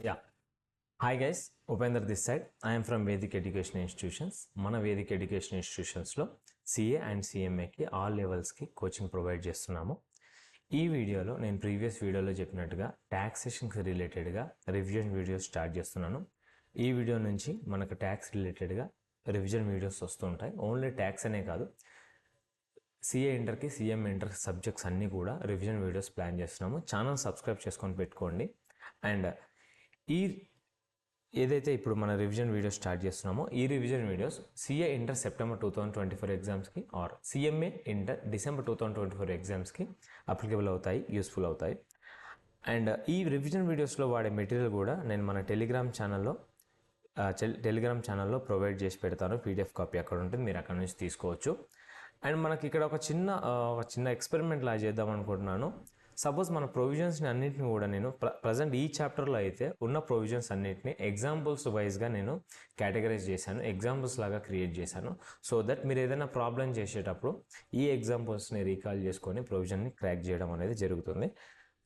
Yeah. Hi guys, Upender this side. I am from Vedic Education Institutions. మన Vedic Education ఇన్స్టిట్యూషన్స్లో CA and సిఎంఏకి all లెవెల్స్కి coaching provide చేస్తున్నాము. ఈ వీడియోలో నేను ప్రీవియస్ వీడియోలో చెప్పినట్టుగా ట్యాక్సేషన్కి రిలేటెడ్గా రివిజన్ వీడియోస్ స్టార్ట్ చేస్తున్నాను. ఈ వీడియో నుంచి మనకు ట్యాక్స్ రిలేటెడ్గా రివిజన్ వీడియోస్ వస్తుంటాయి. ఓన్లీ ట్యాక్స్ అనే కాదు, సిఏ ఇంటర్కి సిఎం ఇంటర్ సబ్జెక్ట్స్ అన్నీ కూడా రివిజన్ వీడియోస్ ప్లాన్ చేస్తున్నాము. ఛానల్ సబ్స్క్రైబ్ చేసుకొని పెట్టుకోండి. అండ్ ఈ ఏదైతే ఇప్పుడు మన రివిజన్ వీడియోస్ స్టార్ట్ చేస్తున్నామో ఈ revision videos CA inter September 2024 ఎగ్జామ్స్కి ఆర్ సిఎంఏ ఇంటర్ డిసెంబర్ 2024 ఎగ్జామ్స్కి అప్లికబుల్ అవుతాయి, యూస్ఫుల్ అవుతాయి. అండ్ ఈ రివిజన్ వీడియోస్లో వాడే మెటీరియల్ కూడా నేను మన టెలిగ్రామ్ ఛానల్లో ప్రొవైడ్ చేసి పెడతాను. పీడిఎఫ్ కాపీ అక్కడ ఉంటుంది, మీరు అక్కడ నుంచి తీసుకోవచ్చు. అండ్ మనకి ఇక్కడ ఒక చిన్న ఎక్స్పెరిమెంట్ లా చేద్దాం అనుకుంటున్నాను. సపోజ్ మన ప్రొవిజన్స్ని అన్నింటిని కూడా నేను ప్రజెంట్ ఈ చాప్టర్లో అయితే ఉన్న ప్రొవిజన్స్ అన్నింటినీ ఎగ్జాంపుల్స్ వైజ్గా నేను కేటగరైజ్ చేశాను, ఎగ్జాంపుల్స్ లాగా క్రియేట్ చేశాను. సో దట్ మీరు ఏదైనా ప్రాబ్లం చేసేటప్పుడు ఈ ఎగ్జాంపుల్స్ని రీకాల్ చేసుకొని ప్రొవిజన్ని క్రాక్ చేయడం అనేది జరుగుతుంది.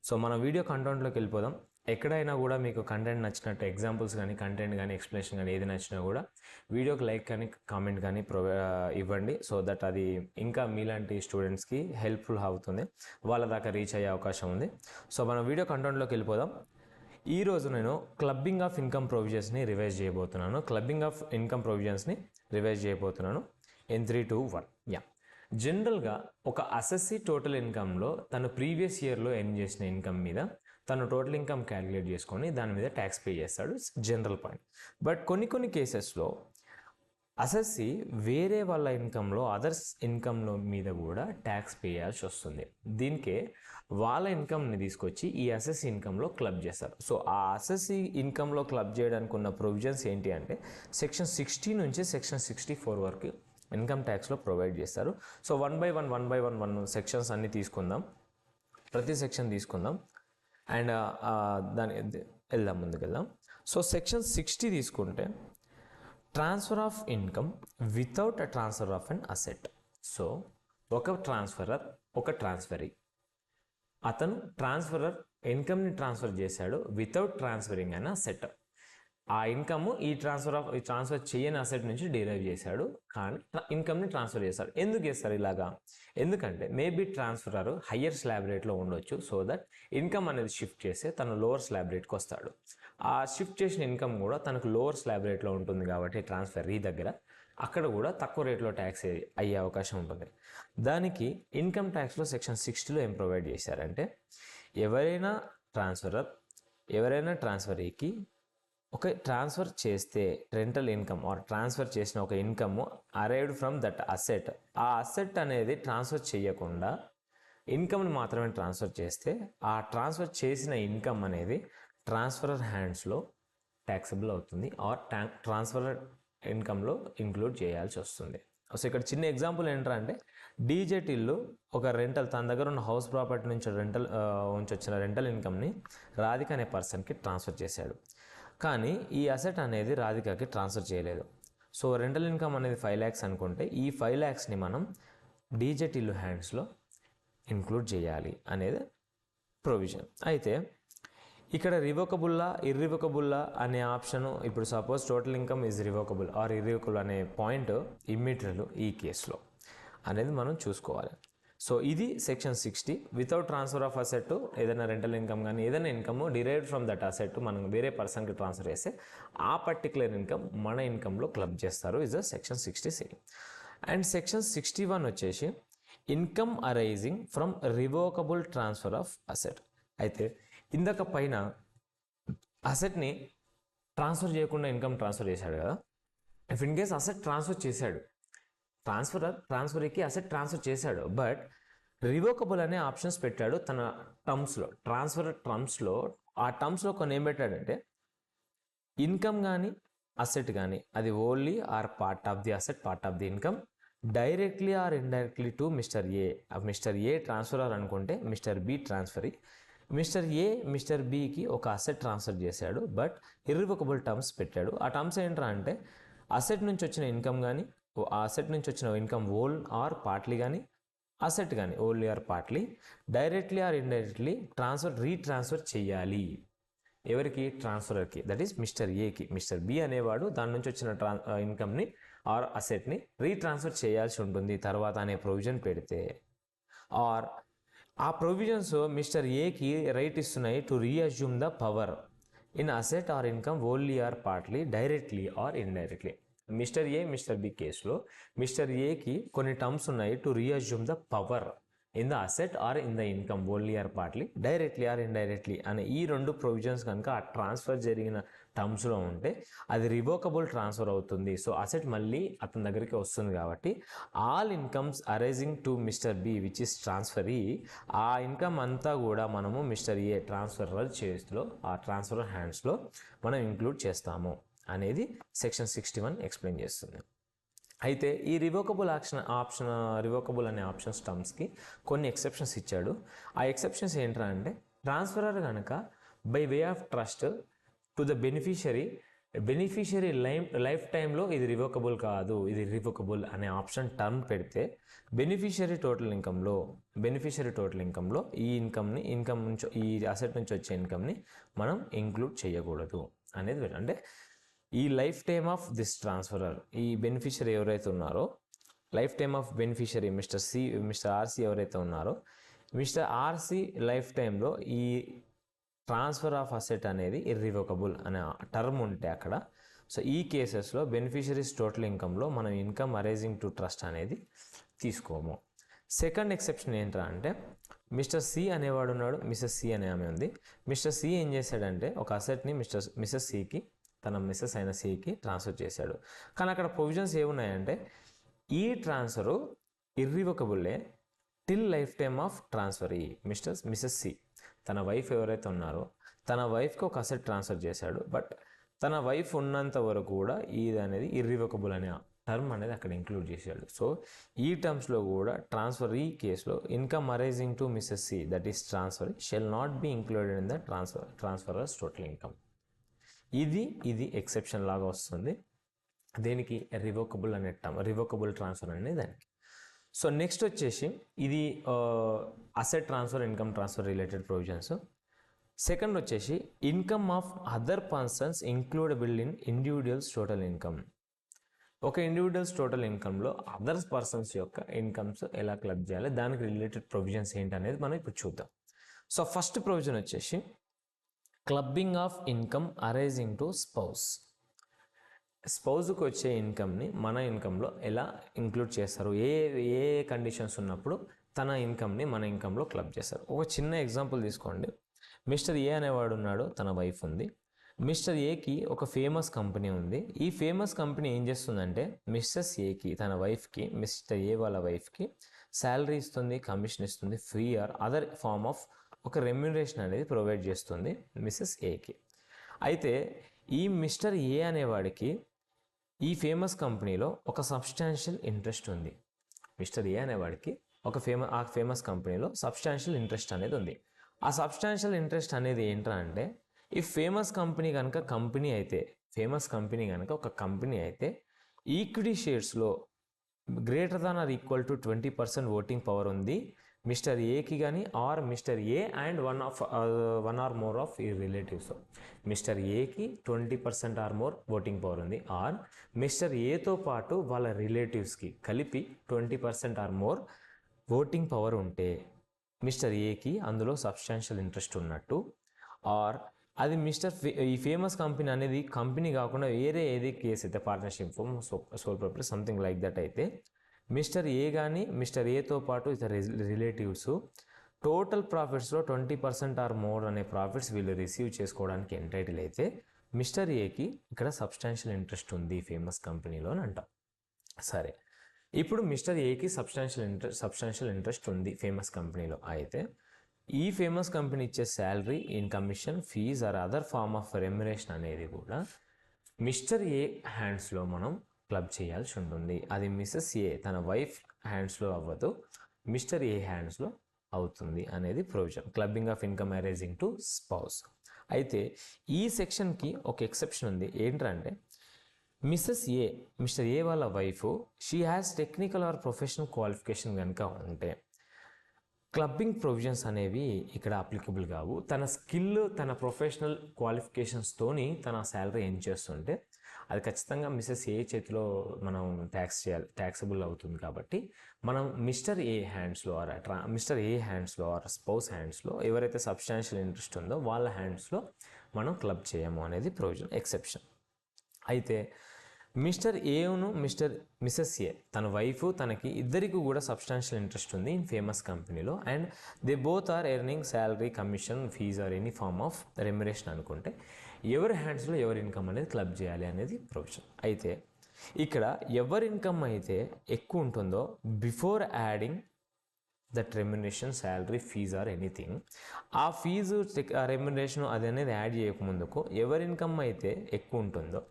సో మన వీడియో కంటెంట్లోకి వెళ్ళిపోదాం. ఎక్కడైనా కూడా మీకు కంటెంట్ నచ్చినట్టు ఎగ్జాంపుల్స్ కానీ కంటెంట్ కానీ ఎక్స్ప్లెనేషన్ కానీ ఏది నచ్చినా కూడా వీడియోకి లైక్ కానీ కామెంట్ కానీ ఇవ్వండి. సో దట్ అది ఇంకా మీలాంటి స్టూడెంట్స్కి హెల్ప్ఫుల్ అవుతుంది, వాళ్ళ దాకా రీచ్ అయ్యే అవకాశం ఉంది. సో మనం వీడియో కంటెంట్లోకి వెళ్ళిపోదాం. ఈరోజు నేను క్లబ్బింగ్ ఆఫ్ ఇన్కమ్ ప్రొవిజన్స్ని రివైజ్ చేయబోతున్నాను. ఇన్ 3, 2, 1. జనరల్గా ఒక అసెస్సీ టోటల్ ఇన్కమ్లో తను ప్రీవియస్ ఇయర్లో ఎర్న్ చేసిన ఇన్కమ్ మీద తను టోటల్ ఇన్కమ్ క్యాలిక్యులేట్ చేసుకొని దాని మీద ట్యాక్స్ పే చేస్తాడు, జనరల్ పాయింట్. బట్ కొన్ని కేసెస్లో అసెస్సీ వేరే వాళ్ళ ఇన్కంలో అదర్స్ ఇన్కంలో మీద కూడా ట్యాక్స్ పే చేయాల్సి వస్తుంది. దీనికే వాళ్ళ ఇన్కమ్ని తీసుకొచ్చి ఈ అసెస్సీ ఇన్కంలో క్లబ్ చేస్తారు. సో ఆ అసెస్సీ ఇన్కంలో క్లబ్ చేయడానికి ఉన్న ప్రొవిజన్స్ ఏంటి అంటే సెక్షన్ 60 నుంచి సెక్షన్ 64 వరకు ఇన్కమ్ ట్యాక్స్లో ప్రొవైడ్ చేస్తారు. So one by one sections అన్నీ తీసుకుందాం, ప్రతి సెక్షన్ తీసుకుందాం అండ్ ముందుకెళ్దాం. సో సెక్షన్ 60 తీసుకుంటే transfer of income without transfer of an asset. So ఒక ట్రాన్స్ఫరీ అతను ఇన్కమ్ని ట్రాన్స్ఫర్ చేశాడు వితౌట్ ట్రాన్స్ఫరింగ్ అన్ అసెట్. ఆ ఇన్కమ్ ఈ ట్రాన్స్ఫర్ చేయని అసెట్ నుంచి డిరైవ్ చేశాడు, కానీ ఇన్కమ్ని ట్రాన్స్ఫర్ చేస్తాడు. ఎందుకు చేస్తారు ఇలాగా? ఎందుకంటే మేబీ ట్రాన్స్ఫరర్ హయ్యర్ స్లాబ్ రేట్లో ఉండొచ్చు. సో దట్ ఇన్కమ్ అనేది షిఫ్ట్ చేస్తే తను లోవర్ స్లాబ్ రేట్కి వస్తాడు. ఆ షిఫ్ట్ చేసిన ఇన్కమ్ కూడా తనకు లోవర్ స్లాబ్ రేట్లో ఉంటుంది కాబట్టి ట్రాన్స్ఫరీ దగ్గర అక్కడ కూడా తక్కువ రేట్లో ట్యాక్స్ అయ్యే అవకాశం ఉంటుంది. దానికి ఇన్కమ్ ట్యాక్స్లో సెక్షన్ 60లో ఏం ప్రొవైడ్ చేశారంటే ఎవరైనా ట్రాన్స్ఫరీకి ఒక ట్రాన్స్ఫర్ చేస్తే రెంటల్ ఇన్కమ్ ఆర్ ట్రాన్స్ఫర్ చేసిన ఒక income arrived from that asset, ఆ అసెట్ అనేది ట్రాన్స్ఫర్ చేయకుండా ఇన్కమ్ని మాత్రమే ట్రాన్స్ఫర్ చేస్తే ఆ ట్రాన్స్ఫర్ చేసిన ఇన్కమ్ అనేది ట్రాన్స్ఫరర్ హ్యాండ్స్లో ట్యాక్సబుల్ అవుతుంది ఆర్ ట్రాన్స్ఫర్ ఇన్కంలో ఇంక్లూడ్ చేయాల్సి వస్తుంది. సో ఇక్కడ చిన్న ఎగ్జాంపుల్ ఏంటంటే డీజెట్ ఇల్లు ఒక రెంటల్ తన దగ్గర ఉన్న హౌస్ ప్రాపర్టీ నుంచి వచ్చిన రెంటల్ ఇన్కమ్ని రాధిక అనే పర్సన్కి ట్రాన్స్ఫర్ చేశాడు, కానీ ఈ అసెట్ అనేది రాధికకి ట్రాన్స్ఫర్ చేయలేదు. సో రెంటల్ ఇన్కమ్ అనేది 5 lakhs అనుకుంటే ఈ 5 lakhsని మనం డీజెట్ ఇల్లు హ్యాండ్స్లో ఇంక్లూడ్ చేయాలి అనేది ప్రొవిజన్. అయితే ఇక్కడ ఇర్రివోకబుల్లా అనే ఆప్షను, ఇప్పుడు suppose total income is revocable or irrevocable అనే పాయింట్ ఇమ్మీడియట్లీ ఈ కేసులో అనేది మనం చూసుకోవాలి. సో ఇది section 60. Without transfer of asset ఏదైనా రెంటల్ ఇన్కమ్ కానీ ఏదైనా income derived from that asset మనం వేరే పర్సన్కి ట్రాన్స్ఫర్ చేస్తే ఆ పర్టికులర్ ఇన్కమ్ మన ఇన్కంలో క్లబ్ చేస్తారు. Is section 60C. And section 61 వచ్చేసి income arising from revocable transfer of asset. అయితే ఇందాక పైన అసెట్ని ట్రాన్స్ఫర్ చేయకుండా ఇన్కమ్ ట్రాన్స్ఫర్ చేశాడు కదా, if in case asset transfer చేశాడు, ట్రాన్స్ఫర్కి అసెట్ ట్రాన్స్ఫర్ చేశాడు, బట్ రివోకబుల్ అనే ఆప్షన్స్ పెట్టాడు తన ట్రాన్స్ఫర్ టర్మ్స్లో కొన్ని ఏం పెట్టాడంటే ఇన్కమ్ కానీ అసెట్ కానీ అది only or part of the asset, part of the income, directly or indirectly to mister A transferor అనుకుంటే మిస్టర్ బి ట్రాన్స్ఫరీ. మిస్టర్ బికి ఒక అసెట్ ట్రాన్స్ఫర్ చేశాడు, బట్ ఇర్రివోకబుల్ టర్మ్స్ పెట్టాడు. ఆ టర్మ్స్ ఏంట్రా అంటే అసెట్ నుంచి వచ్చిన ఇన్కమ్ కానీ ఆ అసెట్ నుంచి వచ్చిన ఇన్కమ్ ఓల్ ఆర్ పార్ట్లీ కానీ అసెట్ కానీ only or partly directly or indirectly retransfer చేయాలి. ఎవరికి? ట్రాన్స్ఫరర్కి, దట్ ఈస్ మిస్టర్ ఏకి. మిస్టర్ బి అనేవాడు దాని నుంచి వచ్చిన ఇన్కమ్ని ఆర్ అసెట్ని రీట్రాన్స్ఫర్ చేయాల్సి ఉంటుంది తర్వాత అనే ప్రొవిజన్ పెడితే, ఆర్ ఆ ప్రొవిజన్స్ మిస్టర్ ఏకి రైట్ ఇస్తున్నాయి to reassume the power in asset or income only or partly directly or indirectly. Mister A mister B కేసులో మిస్టర్ ఏకి కొన్ని టర్మ్స్ ఉన్నాయి to reassume the power in the asset or in the income only or partly directly or indirectly అనే ఈ రెండు provisions కనుక ఆ transfer జరిగిన టర్మ్స్లో ఉంటే అది రివోకబుల్ ట్రాన్స్ఫర్ అవుతుంది. సో అసెట్ మళ్ళీ అతని దగ్గరికి వస్తుంది కాబట్టి all incomes arising to mister B which is transferee, ఆ ఇన్కమ్ అంతా కూడా మనము మిస్టర్ ఏ ట్రాన్స్ఫరర్ చేతిలో ఆ ట్రాన్స్ఫరర్ హ్యాండ్స్లో మనం ఇంక్లూడ్ చేస్తాము అనేది సెక్షన్ 61 ఎక్స్ప్లెయిన్ చేస్తుంది. అయితే ఈ రివోకబుల్ రివోకబుల్ అనే ఆప్షన్స్ టర్మ్స్కి కొన్ని ఎక్సెప్షన్స్ ఇచ్చాడు. ఆ ఎక్సెప్షన్స్ ఏంట్రా అంటే, ట్రాన్స్ఫరర్ కనుక by way of trust to the beneficiary life టైంలో ఇది రివోకబుల్ కాదు, ఇది రివోకబుల్ అనే ఆప్షన్ టర్మ్ పెడితే బెనిఫిషియరీ టోటల్ ఇన్కంలో ఈ ఇన్కమ్ నుంచి ఈ అసెట్ నుంచి వచ్చే ఇన్కమ్ని మనం ఇంక్లూడ్ చేయకూడదు అనేది. అంటే ఈ లైఫ్ టైమ్ ఆఫ్ దిస్ ట్రాన్స్ఫరర్, ఈ బెనిఫిషియరీ ఎవరైతే ఉన్నారో, life time of beneficiary mister RC ఎవరైతే ఉన్నారో, మిస్టర్ ఆర్సీ లైఫ్ టైంలో ఈ ట్రాన్స్ఫర్ ఆఫ్ అసెట్ అనేది ఇర్రివోకబుల్ అనే టర్మ్ ఉంటే అక్కడ, సో ఈ కేసెస్లో బెనిఫిషరీస్ టోటల్ ఇన్కంలో మనం ఇన్కమ్ అరైజింగ్ టు ట్రస్ట్ అనేది తీసుకోము. సెకండ్ ఎక్సెప్షన్ ఏంట్రా అంటే, మిస్టర్ సి అనేవాడు ఉన్నాడు, మిస్సెస్ సి అనే ఆమె ఉంది. మిస్టర్ సి ఏం చేశాడంటే ఒక అసెట్ని మిస్సెస్ సికి, తన మిస్సెస్ అయిన సికి ట్రాన్స్ఫర్ చేశాడు. కానీ అక్కడ ప్రొవిజన్స్ ఏమున్నాయంటే, ఈ ట్రాన్స్ఫరు ఇర్రివోకబుల్లే till lifetime of transfer. ఈ మిస్సెస్ సి తన వైఫ్ ఎవరైతే ఉన్నారో తన వైఫ్కి ఒక అసెట్ ట్రాన్స్ఫర్ చేశాడు, బట్ తన వైఫ్ ఉన్నంత వరకు కూడా ఇది అనేది ఇర్రివోకబుల్ అనే టర్మ్ అనేది అక్కడ ఇంక్లూడ్ చేశాడు. సో ఈ టర్మ్స్లో కూడా ట్రాన్స్ఫర్, ఈ కేసులో income arising to missus C that is transfer shall not be included in the transferor's total income. ఇది ఎక్సెప్షన్ లాగా వస్తుంది దేనికి? రివోకబుల్ అనే టర్మ్, రివోకబుల్ ట్రాన్స్ఫర్ అనేది దానికి. సో నెక్స్ట్ వచ్చేసి ఇది asset transfer, income transfer related provisions. Second వచ్చేసి income of other persons includable in individual's total income. ఒక ఇండివిజువల్స్ టోటల్ ఇన్కంలో అదర్స్ పర్సన్స్ యొక్క ఇన్కమ్స్ ఎలా క్లబ్ చేయాలి, దానికి రిలేటెడ్ ప్రొవిజన్స్ ఏంటి అనేది మనం ఇప్పుడు చూద్దాం. సో ఫస్ట్ ప్రొవిజన్ వచ్చేసి clubbing of income arising to స్పౌజ్కి వచ్చే ఇన్కమ్ని మన ఇన్కంలో ఎలా ఇంక్లూడ్ చేస్తారు, ఏ కండిషన్స్ ఉన్నప్పుడు తన ఇన్కమ్ని మన ఇన్కంలో క్లబ్ చేస్తారు. ఒక చిన్న ఎగ్జాంపుల్ తీసుకోండి. మిస్టర్ ఏ అనేవాడు ఉన్నాడు, తన వైఫ్ ఉంది. మిస్టర్ ఏకి ఒక ఫేమస్ కంపెనీ ఉంది. ఈ ఫేమస్ కంపెనీ ఏం చేస్తుందంటే మిస్సెస్ ఏకి, తన వైఫ్కి, మిస్టర్ ఏ వాళ్ళ వైఫ్కి శాలరీ ఇస్తుంది, కమిషన్ ఇస్తుంది, free or other form of ఒక రెమ్యునరేషన్ అనేది ప్రొవైడ్ చేస్తుంది మిస్సెస్ ఏకి. అయితే ఈ మిస్టర్ ఏ అనేవాడికి ఈ ఫేమస్ కంపెనీలో ఒక సబ్స్టాన్షియల్ ఇంట్రెస్ట్ ఉంది. మిస్టర్ ఏ అనేవాడికి ఆ ఫేమస్ కంపెనీలో సబ్స్టాన్షియల్ ఇంట్రెస్ట్ అనేది ఉంది. ఆ సబ్స్టాన్షియల్ ఇంట్రెస్ట్ అనేది ఏంట్రా అంటే, ఈ ఫేమస్ కంపెనీ కనుక ఒక కంపెనీ అయితే ఈక్విటీ షేర్స్లో greater than or equal to 20% voting power ఉంది మిస్టర్ ఏకి కానీ, or mister A and one or more of the relatives. Mister ఏకి 20% ఆర్ మోర్ ఓటింగ్ పవర్ ఉంది, ఆర్ మిస్టర్ ఏతో పాటు వాళ్ళ రిలేటివ్స్కి కలిపి 20% ఆర్ మోర్ ఓటింగ్ పవర్ ఉంటే మిస్టర్ ఏకి అందులో సబ్స్టాన్షియల్ ఇంట్రెస్ట్ ఉన్నట్టు, ఆర్ అది ఈ ఫేమస్ కంపెనీ అనేది కంపెనీ కాకుండా వేరే ఏది కేసు అయితే partnership, sole property something like that అయితే మిస్టర్ ఏ కానీ మిస్టర్ ఏతో పాటు ఇతర రిలేటివ్స్ టోటల్ ప్రాఫిట్స్లో 20% ఆర్ మోర్ అనే ప్రాఫిట్స్ వీళ్ళు రిసీవ్ చేసుకోవడానికి ఎంటైటిల్ అయితే మిస్టర్ ఏకి ఇక్కడ సబ్స్టాన్షియల్ ఇంట్రెస్ట్ ఉంది ఫేమస్ కంపెనీలో అని అంటాం. సరే, ఇప్పుడు మిస్టర్ ఏకి సబ్స్టాన్షియల్ ఇంట్రెస్ట్ ఉంది ఫేమస్ కంపెనీలో. అయితే ఈ ఫేమస్ కంపెనీ ఇచ్చే salary, in commission, fee or other form of remuneration అనేది కూడా మిస్టర్ ఏ హ్యాండ్స్లో మనం క్లబ్ చేయాల్సి ఉంటుంది. అది మిస్సెస్ ఏ తన వైఫ్ హ్యాండ్స్లో అవ్వదు, మిస్టర్ ఏ హ్యాండ్స్లో అవుతుంది అనేది provision, clubbing of income arising to spouse. అయితే ఈ సెక్షన్కి ఒక ఎక్సెప్షన్ ఉంది. ఏంటంటే మిస్టర్ ఏ వాళ్ళ wife she has technical are professional qualification కనుక ఉంటే, క్లబ్బింగ్ ప్రొవిజన్స్ అనేవి ఇక్కడ అప్లికబుల్ కావు. తన స్కిల్, తన ప్రొఫెషనల్ క్వాలిఫికేషన్స్తోని తన శాలరీ ఏం చేస్తుంటే అది ఖచ్చితంగా మిసెస్ ఏ చేతిలో మనం ట్యాక్సబుల్ అవుతుంది. కాబట్టి మనం మిస్టర్ ఏ హ్యాండ్స్లో ఆర్ స్పౌస్ హ్యాండ్స్లో ఎవరైతే సబ్స్టాన్షియల్ ఇంట్రెస్ట్ ఉందో వాళ్ళ హ్యాండ్స్లో మనం క్లబ్ చేయము అనేది ప్రొవిజన్, ఎక్సెప్షన్. అయితే మిస్టర్ ఏను మిసెస్ ఏ తన వైఫ్ తనకి ఇద్దరికి కూడా సబ్స్టాన్షియల్ ఇంట్రెస్ట్ ఉంది ఇన్ ఫేమస్ కంపెనీలో, and they both are earning salary, commission, fee or any form of remuneration అనుకుంటే ఎవరి హ్యాండ్స్లో ఎవరి ఇన్కమ్ అనేది క్లబ్ చేయాలి అనేది ప్రొవిజన్. అయితే ఇక్కడ ఎవరి ఇన్కమ్ అయితే ఎక్కువ ఉంటుందో before adding that remuneration, salary, fees or anything, ఆ ఫీజు రెమ్యునేషన్ అది అనేది యాడ్ చేయకముందుకు ఎవరి ఇన్కమ్ అయితే ఎక్కువ ఉంటుందో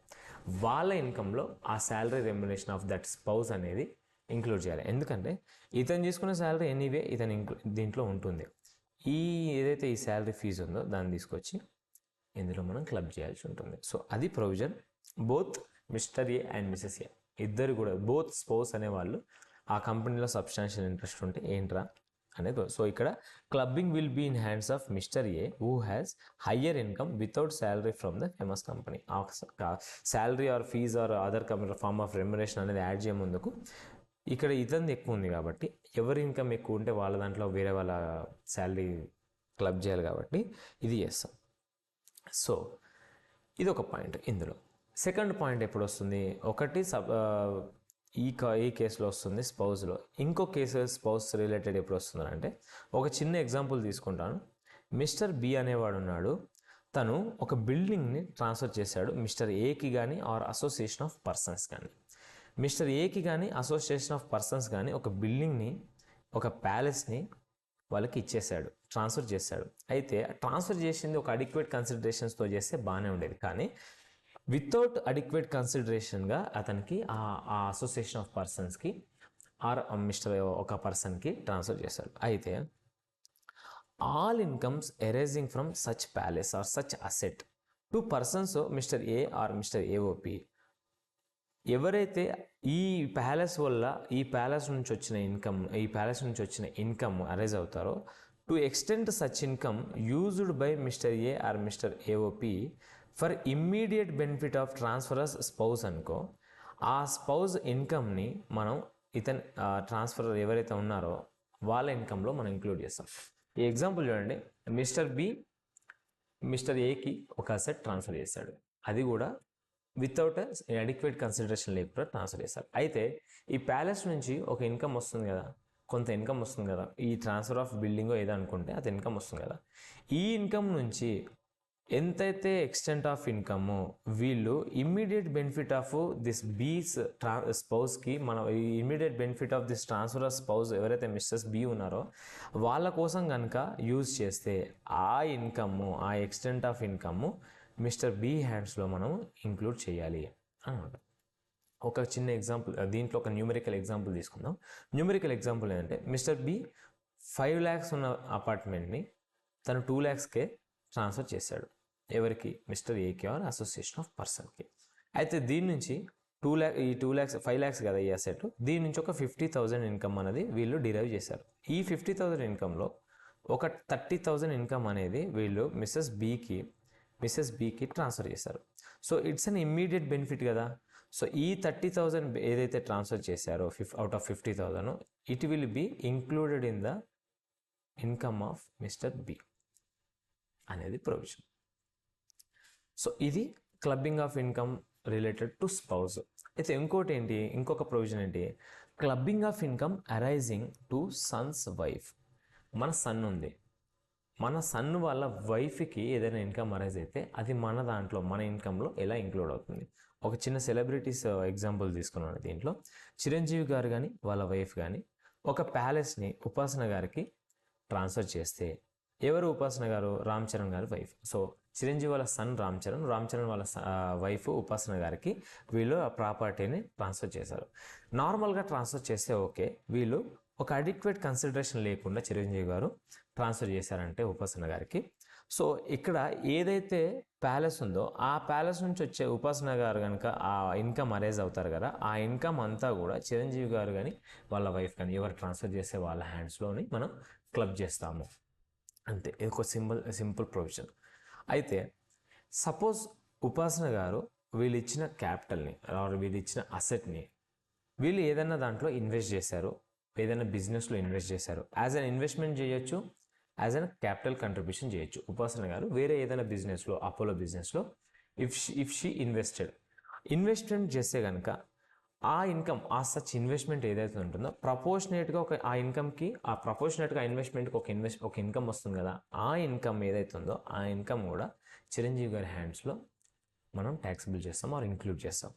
వాళ్ళ ఇన్కంలో ఆ salary remuneration of that spouse అనేది ఇంక్లూడ్ చేయాలి. ఎందుకంటే ఇతను తీసుకున్న శాలరీ ఎనీవే దీంట్లో ఉంటుంది. ఏదైతే ఈ శాలరీ ఫీజు ఉందో దాన్ని తీసుకొచ్చి ఇందులో మనం క్లబ్ చేయాల్సి ఉంటుంది. సో అది provision. Both mister A and missus A ఇద్దరు కూడా, బోత్ స్పౌస్ అనేవాళ్ళు ఆ కంపెనీలో సబ్స్టాన్షియల్ ఇంట్రెస్ట్ ఉంటే ఏంట్రా అనేది. సో ఇక్కడ clubbing will be in hands of mister A who has higher income without salary from the famous company. Salary or fees or other form of remuneration అనేది add చేయముందుకు ఇక్కడ ఇతనిది ఎక్కువ ఉంది కాబట్టి ఎవరి ఇన్కమ్ ఎక్కువ ఉంటే వాళ్ళ దాంట్లో వేరే వాళ్ళ శాలరీ క్లబ్ చేయాలి కాబట్టి ఇది చేస్తాం. సో ఇది ఒక పాయింట్. ఇందులో సెకండ్ పాయింట్ ఎప్పుడు వస్తుంది? ఒకటి ఈ కేసులో వస్తుంది స్పౌస్లో. ఇంకో కేసు స్పౌస్ రిలేటెడ్ ఎప్పుడు వస్తుంది అంటే, ఒక చిన్న ఎగ్జాంపుల్ తీసుకుంటాను. మిస్టర్ బి అనేవాడు ఉన్నాడు, తను ఒక బిల్డింగ్ని ట్రాన్స్ఫర్ చేశాడు మిస్టర్ ఏకి కానీ ఆర్ అసోసియేషన్ ఆఫ్ పర్సన్స్ కానీ. మిస్టర్ ఏకి కానీ అసోసియేషన్ ఆఫ్ పర్సన్స్ కానీ ఒక బిల్డింగ్ని, ఒక ప్యాలెస్ని వాళ్ళకి ఇచ్చేసాడు, ట్రాన్స్ఫర్ చేశాడు. అయితే ట్రాన్స్ఫర్ చేసింది ఒక అడిక్వేట్ కన్సిడరేషన్స్తో చేస్తే బాగానే ఉండేది, కానీ వితౌట్ అడిక్వేట్ కన్సిడరేషన్గా అతనికి ఆ అసోసియేషన్ ఆఫ్ పర్సన్స్కి ఆర్ మిస్టర్ ఒక పర్సన్కి ట్రాన్స్ఫర్ చేశాడు. అయితే all incomes arising from such palace or such asset to persons mister A or mister AOP, ఎవరైతే ఈ ప్యాలెస్ వల్ల ఈ ప్యాలెస్ నుంచి వచ్చిన ఇన్కమ్ అరైజ్ అవుతారో, to extend such income used by mister A or mister AOP for immediate benefit of transferor's spouse అనుకో, ఆ spouse ఇన్కమ్ని మనం ట్రాన్స్ఫర్ ఎవరైతే ఉన్నారో వాళ్ళ ఇన్కంలో మనం ఇంక్లూడ్ చేస్తాం. ఈ ఎగ్జాంపుల్ చూడండి, మిస్టర్ బి మిస్టర్ ఏకి ఒక అసెట్ ట్రాన్స్ఫర్ చేశాడు, అది కూడా వితౌట్ అడిక్వేట్ కన్సిడరేషన్ లేకుండా ట్రాన్స్ఫర్ చేశారు. అయితే ఈ ప్యాలెస్ నుంచి ఒక ఇన్కమ్ వస్తుంది కదా, కొంత ఇన్కమ్ వస్తుంది కదా, ఈ ట్రాన్స్ఫర్ ఆఫ్ బిల్డింగో ఏదో అనుకుంటే అది ఇన్కమ్ వస్తుంది కదా, ఈ ఇన్కమ్ నుంచి ఎంతైతే ఎక్స్టెంట్ ఆఫ్ ఇన్కమ్ వీళ్ళు immediate benefit of this B's స్పౌస్కి, మనం immediate benefit of this transfer of spouse ఎవరైతే మిస్టర్స్ బి ఉన్నారో వాళ్ళ కోసం కనుక యూజ్ చేస్తే ఆ ఇన్కమ్, ఆ extent of income mister B హ్యాండ్స్లో మనం ఇంక్లూడ్ చేయాలి అనమాట. ఒక చిన్న ఎగ్జాంపుల్, దీంట్లో ఒక న్యూమరికల్ ఎగ్జాంపుల్ తీసుకుందాం. న్యూమరికల్ ఎగ్జాంపుల్ ఏంటంటే, మిస్టర్ బి 5 lakhs ఉన్న అపార్ట్మెంట్ని తను 2 lakhsకే ట్రాన్స్ఫర్ చేశాడు. ఎవరికి? మిస్టర్ ఏకి ఆర్ అసోసియేషన్ ఆఫ్ పర్సన్కి. అయితే దీని నుంచి 2 lakhs 5 lakhs కదా ఈ అసెట్, దీని నుంచి ఒక 50,000 ఇన్కమ్ అనేది వీళ్ళు డిరైవ్ చేశారు. ఈ 50,000 ఇన్కంలో ఒక 30,000 ఇన్కమ్ అనేది వీళ్ళు మిస్సెస్ బికి ట్రాన్స్ఫర్ చేశారు. So it's an immediate benefit కదా. సో ఈ 30,000 ఏదైతే ట్రాన్స్ఫర్ చేశారో out of 50,000, it will be included in the income of mister B అనేది ప్రొవిజన్. సో ఇది clubbing of income related to spouse. అయితే ఇంకొక ప్రొవిజన్ ఏంటి? Clubbing of income arising to son's wife. మన సన్ ఉంది, మన సన్ వాళ్ళ వైఫ్కి ఏదైనా ఇన్కమ్ అరైజ్ అయితే అది మన ఇన్కంలో ఎలా ఇంక్లూడ్ అవుతుంది? ఒక చిన్న సెలబ్రిటీస్ ఎగ్జాంపుల్ తీసుకున్నాను. దీంట్లో చిరంజీవి గారు కానీ వాళ్ళ వైఫ్ కానీ ఒక ప్యాలెస్ని ఉపాసన గారికి ట్రాన్స్ఫర్ చేస్తే, ఎవరు ఉపాసన గారు? రామ్ చరణ్ గారి వైఫ్. సో చిరంజీవి వాళ్ళ సన్ రామ్ చరణ్ వాళ్ళ వైఫ్ ఉపాసన గారికి వీళ్ళు ఆ ప్రాపర్టీని ట్రాన్స్ఫర్ చేశారు. నార్మల్గా ట్రాన్స్ఫర్ చేస్తే ఓకే, వీళ్ళు ఒక అడిక్వేట్ కన్సిడరేషన్ లేకుండా చిరంజీవి గారు ట్రాన్స్ఫర్ చేశారంటే ఉపాసన గారికి. సో ఇక్కడ ఏదైతే ప్యాలెస్ ఉందో ఆ ప్యాలెస్ నుంచి వచ్చే ఉపాసన గారు కనుక ఆ ఇన్కమ్ అరేజ్ అవుతారు కదా, ఆ ఇన్కమ్ అంతా కూడా చిరంజీవి గారు కానీ వాళ్ళ వైఫ్ కానీ ఎవరు ట్రాన్స్ఫర్ చేసే వాళ్ళ హ్యాండ్స్లోని మనం క్లబ్ చేస్తాము అంతే. ఇది ఒక సింపుల్ ప్రొవిజన్. అయితే సపోజ్ ఉపాసన గారు వీళ్ళు ఇచ్చిన క్యాపిటల్ని వీళ్ళు ఇచ్చిన అసెట్ని వీళ్ళు ఏదైనా దాంట్లో ఇన్వెస్ట్ చేశారు, ఏదైనా బిజినెస్లో ఇన్వెస్ట్ చేశారు. యాజ్ అన్ ఇన్వెస్ట్మెంట్ చేయొచ్చు, యాజ్ అన్ క్యాపిటల్ కంట్రిబ్యూషన్ చేయొచ్చు. ఉపాసన గారు వేరే ఏదైనా బిజినెస్లో, అపోలో బిజినెస్లో ఇఫ్ షీ ఇన్వెస్ట్మెంట్ చేస్తే కనుక ఆ ఇన్కమ్, ఆ సచ్ ఇన్వెస్ట్మెంట్ ఏదైతే ఉంటుందో ప్రపోర్షనేట్గా ఆ ఇన్కమ్కి, ప్రపోర్షనేట్గా ఆ ఇన్వెస్ట్మెంట్కి ఒక ఇన్కమ్ వస్తుంది కదా, ఆ ఇన్కమ్ ఏదైతే ఉందో ఆ ఇన్కమ్ కూడా చిరంజీవి గారి హ్యాండ్స్లో మనం ట్యాక్సిబుల్ చేస్తాం ఆర్ ఇంక్లూడ్ చేస్తాం.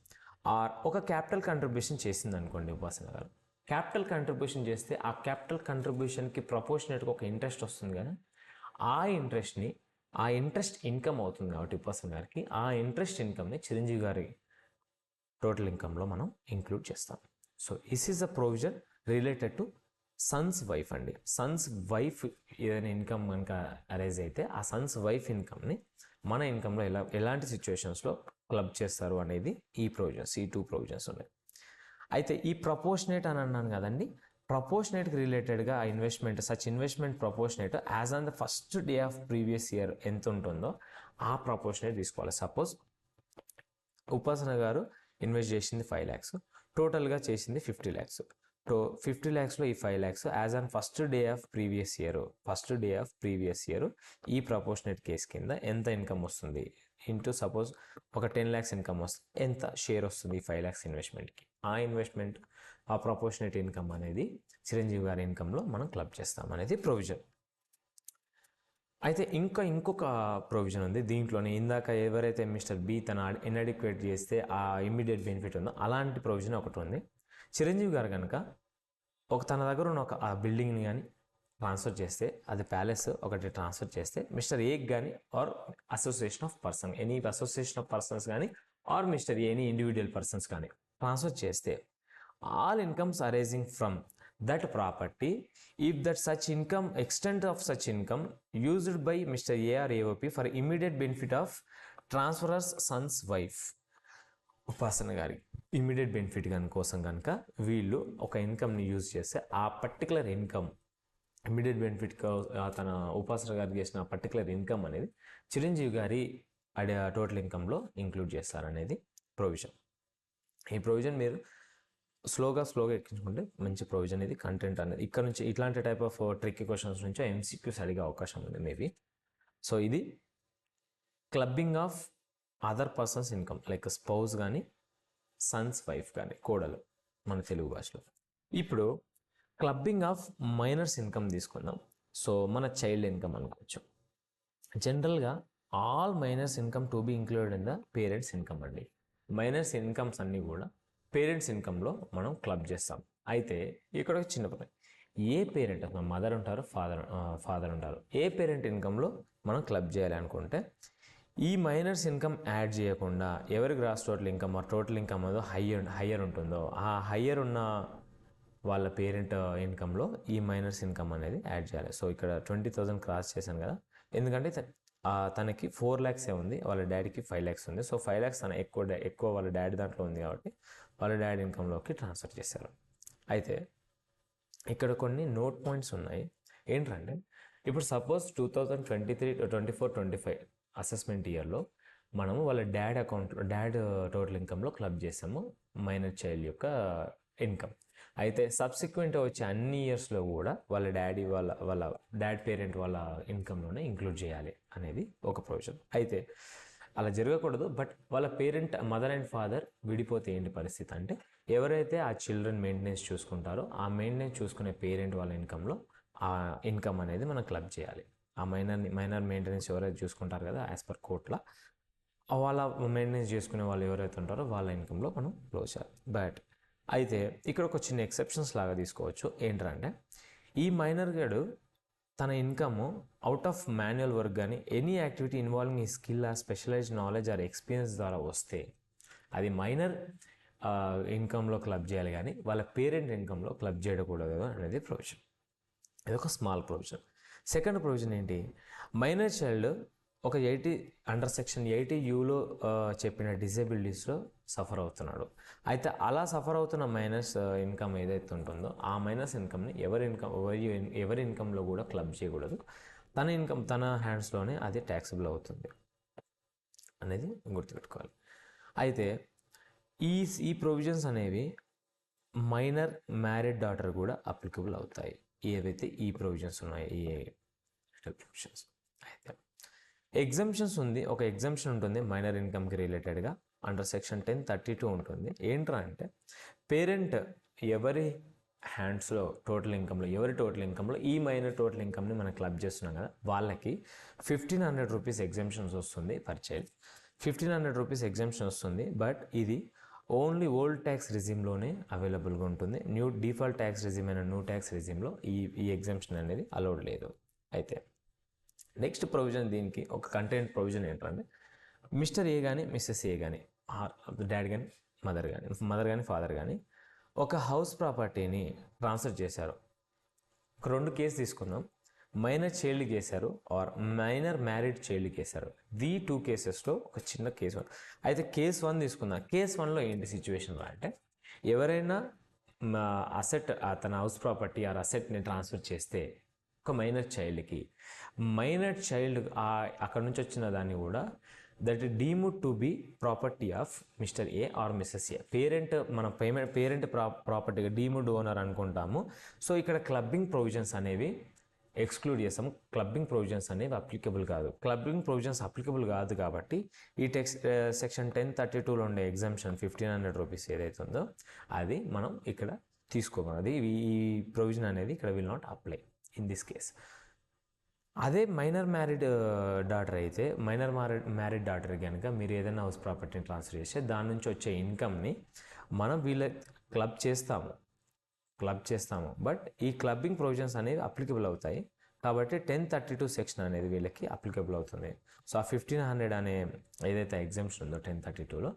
ఆర్ ఒక క్యాపిటల్ కంట్రిబ్యూషన్ చేసింది అనుకోండి ఉపాసన గారు, క్యాపిటల్ కంట్రిబ్యూషన్ చేస్తే ఆ క్యాపిటల్ కంట్రిబ్యూషన్కి ప్రపోర్షనేట్గా ఒక ఇంట్రెస్ట్ వస్తుంది కదా, ఆ ఇంట్రెస్ట్ ఇన్కమ్ అవుతుంది కాబట్టి ఉపాసన గారికి ఆ ఇంట్రెస్ట్ ఇన్కమ్ని చిరంజీవి గారి టోటల్ ఇన్కమ్లో మనం ఇంక్లూడ్ చేస్తాం. So this is a provision related to son's wife అండి. సన్స్ వైఫ్ ఏదైనా ఇన్కమ్ కనుక అరైజ్ అయితే ఆ సన్స్ వైఫ్ ఇన్కమ్ని మన ఇన్కమ్లో ఎలాంటి సిచ్యువేషన్స్లో క్లబ్ చేస్తారు అనేది ఈ ప్రొవిజన్స్, ఈ 2 ప్రొవిజన్స్ ఉన్నాయి. అయితే ఈ ప్రపోర్షనేట్ అని అన్నాను కదండి, ప్రపోర్షనేట్కి రిలేటెడ్గా ఆ investment proportionate as on the first day of previous year ఎంత ఉంటుందో ఆ ప్రపోర్షనేట్ తీసుకోవాలి. సపోజ్ ఉపాసన గారు ఇన్వెస్ట్ చేసింది 5 lakhs, టోటల్గా చేసింది 50 lakhs. 50 lakhsలో ఈ 5 lakhs as on first day of previous year ఈ ప్రపోర్షనేట్ కేస్ కింద ఎంత ఇన్కమ్ వస్తుంది ఇంటూ సపోజ్ ఒక 10 lakhs ఇన్కమ్ వస్తుంది, ఎంత షేర్ వస్తుంది 5 lakhs ఇన్వెస్ట్మెంట్కి, ఆ ప్రపోర్షనేట్ ఇన్కమ్ అనేది చిరంజీవి గారి ఇన్కమ్లో మనం క్లబ్ చేస్తాం అనేది ప్రొవిజన్. అయితే ఇంకొక ప్రొవిజన్ ఉంది దీంట్లోనే. ఇందాక ఎవరైతే మిస్టర్ బి తన ఇన్అడిక్వేట్ చేస్తే ఆ ఇమ్మీడియట్ బెనిఫిట్ ఉందో అలాంటి ప్రొవిజన్ ఒకటి ఉంది. చిరంజీవి గారు కనుక తన దగ్గర ఉన్న ఆ బిల్డింగ్ని కానీ ట్రాన్స్ఫర్ చేస్తే, అది ప్యాలెస్ ఒకటి ట్రాన్స్ఫర్ చేస్తే మిస్టర్ ఏకి కానీ ఆర్ అసోసియేషన్ ఆఫ్ పర్సన్స్ కానీ or mister any individual persons కానీ ట్రాన్స్ఫర్ చేస్తే all incomes arising from that property, if that extent of such income used by Mr. A or AOP for immediate benefit of transferor's son's wife, ఉపాసన గారి immediate benefit కోసం కనుక వీళ్ళు ఒక ఇన్కమ్ని use చేస్తే ఆ పర్టికులర్ ఇన్కమ్ ఇమ్మీడియట్ బెనిఫిట్ తన ఉపాసన గారికి చేసిన పర్టికులర్ ఇన్కమ్ అనేది చిరంజీవి గారి టోటల్ ఇన్కమ్లో ఇంక్లూడ్ చేస్తారనేది ప్రొవిజన్. ఈ ప్రొవిజన్ మీరు స్లోగా ఎక్కించుకుంటే మంచి ప్రొవిజన్. ఇది కంటెంట్ అనేది ఇక్కడ నుంచి ఇట్లాంటి టైప్ ఆఫ్ ట్రిక్కీ క్వశ్చన్స్ నుంచి MCQs అడిగే అవకాశం ఉంది మేబీ. సో ఇది clubbing of other persons income like spouse కానీ సన్స్ వైఫ్ కానీ కోడలు మన తెలుగు భాషలో. ఇప్పుడు క్లబ్బింగ్ ఆఫ్ మైనర్స్ ఇన్కమ్ తీసుకుందాం. సో మన చైల్డ్ ఇన్కమ్ అనుకోవచ్చు. జనరల్గా all minors income to be included in the parents income అండి. మైనర్స్ ఇన్కమ్స్ అన్నీ కూడా పేరెంట్స్ ఇన్కమ్లో మనం క్లబ్ చేస్తాం. అయితే ఇక్కడ ఒక చిన్న పని, ఏ పేరెంట్ మదర్ ఉంటారు, ఫాదర్ ఉంటారు, ఏ పేరెంట్ ఇన్కమ్లో మనం క్లబ్ చేయాలి అనుకుంటే ఈ మైనర్స్ ఇన్కమ్ యాడ్ చేయకుండా ఎవరి గ్రాస్ టోటల్ ఇన్కమ్ ఏదో హయ్యర్ ఉంటుందో ఆ హయ్యర్ ఉన్న వాళ్ళ పేరెంట్ ఇన్కమ్లో ఈ మైనర్స్ ఇన్కమ్ అనేది యాడ్ చేయాలి. సో ఇక్కడ 20,000 క్రాస్ చేశాను కదా, ఎందుకంటే తనకి 4 lakhs ఉంది, వాళ్ళ డాడీకి 5 lakhs ఉంది. సో 5 lakhs తన ఎక్కువ వాళ్ళ డాడీ దాంట్లో ఉంది కాబట్టి వాళ్ళ డాడీ ఇన్కమ్లోకి ట్రాన్స్ఫర్ చేశారు. అయితే ఇక్కడ కొన్ని నోట్ పాయింట్స్ ఉన్నాయి. ఏంటంటే ఇప్పుడు సపోజ్ 2023-24-25 అసెస్మెంట్ ఇయర్లో మనము వాళ్ళ డాడ్ టోటల్ ఇన్కమ్లో క్లబ్ చేసాము మైనర్ చైల్డ్ యొక్క ఇన్కమ్. అయితే సబ్సిక్వెంట్ వచ్చే అన్ని ఇయర్స్లో కూడా వాళ్ళ డాడ్ పేరెంట్ వాళ్ళ ఇన్కమ్లోనే ఇంక్లూడ్ చేయాలి అనేది ఒక ప్రొవిజన్. అయితే అలా జరగకూడదు, బట్ వాళ్ళ పేరెంట్ మదర్ అండ్ ఫాదర్ విడిపోతే ఏంటి పరిస్థితి అంటే ఎవరైతే ఆ చిల్డ్రన్ మెయింటెనెన్స్ చూసుకుంటారో ఆ మెయింటెనెన్స్ చూసుకునే పేరెంట్ వాళ్ళ ఇన్కమ్లో ఆ ఇన్కమ్ అనేది మనం క్లబ్ చేయాలి. ఆ మైనర్ మెయింటెనెన్స్ ఎవరైతే చూసుకుంటారు కదా యాజ్ పర్ కోర్ట్లా, వాళ్ళ మెయింటెనెన్స్ చేసుకునే వాళ్ళు ఎవరైతే ఉంటారో వాళ్ళ ఇన్కమ్లో మనం క్లోజ్ చేయాలి. బట్ అయితే ఇక్కడ ఒక చిన్న ఎక్సెప్షన్స్ లాగా తీసుకోవచ్చు. ఏంటంటే ఈ మైనర్ గడు తన income out of manual work కానీ ఎనీ యాక్టివిటీ ఇన్వాల్వింగ్ ఈ skill or specialised knowledge or experience ద్వారా వస్తే అది మైనర్ ఇన్కమ్లో క్లబ్ చేయాలి, కానీ వాళ్ళ పేరెంట్ ఇన్కమ్లో క్లబ్ చేయకూడదు అనేది ప్రొవిజన్. ఇది ఒక స్మాల్ ప్రొవిజన్. సెకండ్ ప్రొవిజన్ ఏంటి, మైనర్ చైల్డ్ ఒక 80 అండర్ సెక్షన్ 80 చెప్పిన డిసేబిలిటీస్లో సఫర్ అవుతున్నాడు. అయితే అలా సఫర్ అవుతున్న మైనస్ ఇన్కమ్ ఏదైతే ఉంటుందో ఆ మైనస్ ఇన్కమ్ని ఎవరి ఇన్కంలో కూడా క్లబ్ చేయకూడదు. తన ఇన్కమ్ తన హ్యాండ్స్లోనే అది ట్యాక్సిబుల్ అవుతుంది అనేది గుర్తుపెట్టుకోవాలి. అయితే ఈ ప్రొవిజన్స్ అనేవి మైనర్ మ్యారీడ్ డాటర్ కూడా అప్లికబుల్ అవుతాయి. ఏవైతే ఈ ప్రొవిజన్స్ ఉన్నాయో ఈ ప్రొవిజన్స్. అయితే ఎగ్జంప్షన్స్ ఉంది. ఒక ఎగ్జంప్షన్ ఉంటుంది మైనర్ ఇన్కమ్కి రిలేటెడ్గా అండర్ సెక్షన్ 1032 ఉంటుంది. ఏంట్రా అంటే పేరెంట్ ఎవరి హ్యాండ్స్లో టోటల్ ఇన్కంలో ఈ మైనర్ టోటల్ ఇన్కమ్ని మనం క్లబ్ చేస్తున్నాం కదా, వాళ్ళకి 1500 రూపీస్ ఎగ్జంప్షన్స్ వస్తుంది పర్ చైల్డ్. 1500 రూపీస్ ఎగ్జంప్షన్ వస్తుంది. బట్ ఇది ఓన్లీ ఓల్డ్ ట్యాక్స్ రిజిమ్లోనే అవైలబుల్గా ఉంటుంది. డిఫాల్ట్ ట్యాక్స్ రిజిమ్ అయిన న్యూ ట్యాక్స్ రిజిమ్లో ఈ ఎగ్జంప్షన్ అనేది అలౌడ్ లేదు. అయితే నెక్స్ట్ ప్రొవిజన్, దీనికి ఒక కంటెంట్ ప్రొవిజన్ ఏంటంటే మిస్టర్ ఏ కానీ మిస్సెస్ ఏ కానీ, డాడీ కానీ మదర్ కానీ ఫాదర్ కానీ ఒక హౌస్ ప్రాపర్టీని ట్రాన్స్ఫర్ చేశారు. ఒక 2 కేసు తీసుకుందాం. మైనర్ చైల్డ్కి వేశారు ఆర్ మైనర్ మ్యారీడ్ చైల్డ్కి వేశారు. 2 కేసెస్లో ఒక చిన్న కేసు. అయితే కేసు 1 తీసుకుందాం. కేసు 1లో ఏంటి సిచ్యువేషన్ అంటే ఎవరైనా అసెట్ తన హౌస్ ప్రాపర్టీ ఆర్ అసెట్ని ట్రాన్స్ఫర్ చేస్తే ఒక మైనర్ చైల్డ్ అక్కడ నుంచి వచ్చిన దాన్ని కూడా that deemed to be property of mister A or Mrs A. Parent ప్రాపర్టీగా డీమ్డ్ ఓనర్ అనుకుంటాము. సో ఇక్కడ క్లబ్బింగ్ ప్రొవిజన్స్ అనేవి ఎక్స్క్లూడ్ చేస్తాం. క్లబ్బింగ్ ప్రొవిజన్స్ అనేవి అప్లికబుల్ కాదు కాబట్టి ఈ సెక్షన్ 1032లో ఉండే ఎగ్జంప్షన్ 1500 రూపీస్ ఏదైతే ఉందో అది మనం ఇక్కడ తీసుకోకూడదు. ఈ ప్రొవిజన్ అనేది ఇక్కడ will not apply in this case. అదే మైనర్ మ్యారీడ్ డాటర్ కనుక మీరు ఏదైనా హౌస్ ప్రాపర్టీని ట్రాన్స్ఫర్ చేస్తే దాని నుంచి వచ్చే ఇన్కమ్ని మనం క్లబ్ చేస్తాము. బట్ ఈ క్లబ్బింగ్ ప్రొవిజన్స్ అనేవి అప్లికబుల్ అవుతాయి కాబట్టి 1032 సెక్షన్ అనేది వీళ్ళకి అప్లికబుల్ అవుతుంది. సో ఆ 1500 అనే ఏదైతే ఎగ్జంప్షన్ ఉందో 1032లో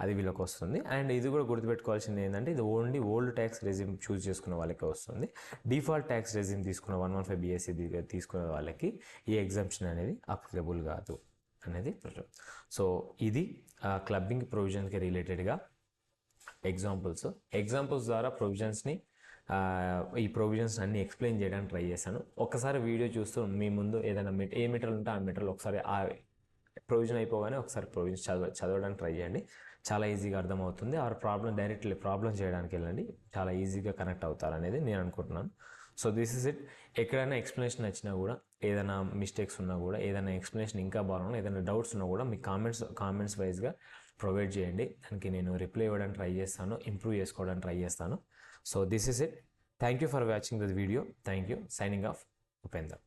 అది వీళ్ళకి వస్తుంది. అండ్ ఇది కూడా గుర్తుపెట్టుకోవాల్సింది ఏంటంటే ఇది ఓన్లీ ఓల్డ్ ట్యాక్స్ రెజిమ్ చూస్ చేసుకున్న వాళ్ళకి వస్తుంది. డిఫాల్ట్ ట్యాక్స్ రెజిమ్ తీసుకున్న 115 BSC తీసుకున్న వాళ్ళకి ఈ ఎగ్జంప్షన్ అనేది అప్లికబుల్ కాదు అనేది. సో ఇది క్లబ్బింగ్ ప్రొవిజన్కి రిలేటెడ్గా ఎగ్జాంపుల్స్ ద్వారా ఈ ప్రొవిజన్స్ అన్ని ఎక్స్ప్లెయిన్ చేయడానికి ట్రై చేశాను. ఒక్కసారి వీడియో చూస్తూ మీ ముందు ఏదైనా ఏ మెటీరియల్ ఉంటే ఆ మెటీరియల్ ఒకసారి ఆ ప్రొవిజన్ అయిపోగానే ఒకసారి ప్రొవిజన్స్ చదవడానికి ట్రై చేయండి. చాలా ఈజీగా అర్థమవుతుంది. డైరెక్ట్లీ ప్రాబ్లం చేయడానికి వెళ్ళండి, చాలా ఈజీగా కనెక్ట్ అవుతారనేది నేను అనుకుంటున్నాను. So this is it. ఎక్కడైనా ఎక్స్ప్లెనేషన్ వచ్చినా కూడా, ఏదైనా మిస్టేక్స్ ఉన్నా కూడా, ఏదైనా ఎక్స్ప్లెనేషన్ ఇంకా బాగున్నా, ఏదైనా డౌట్స్ ఉన్నా కూడా మీ కామెంట్స్ వైజ్గా ప్రొవైడ్ చేయండి. దానికి నేను రిప్లై ఇవ్వడానికి ట్రై చేస్తాను, ఇంప్రూవ్ చేసుకోవడానికి ట్రై చేస్తాను. So this is it. Thank you for watching this video. Thank you. Signing off, Upender.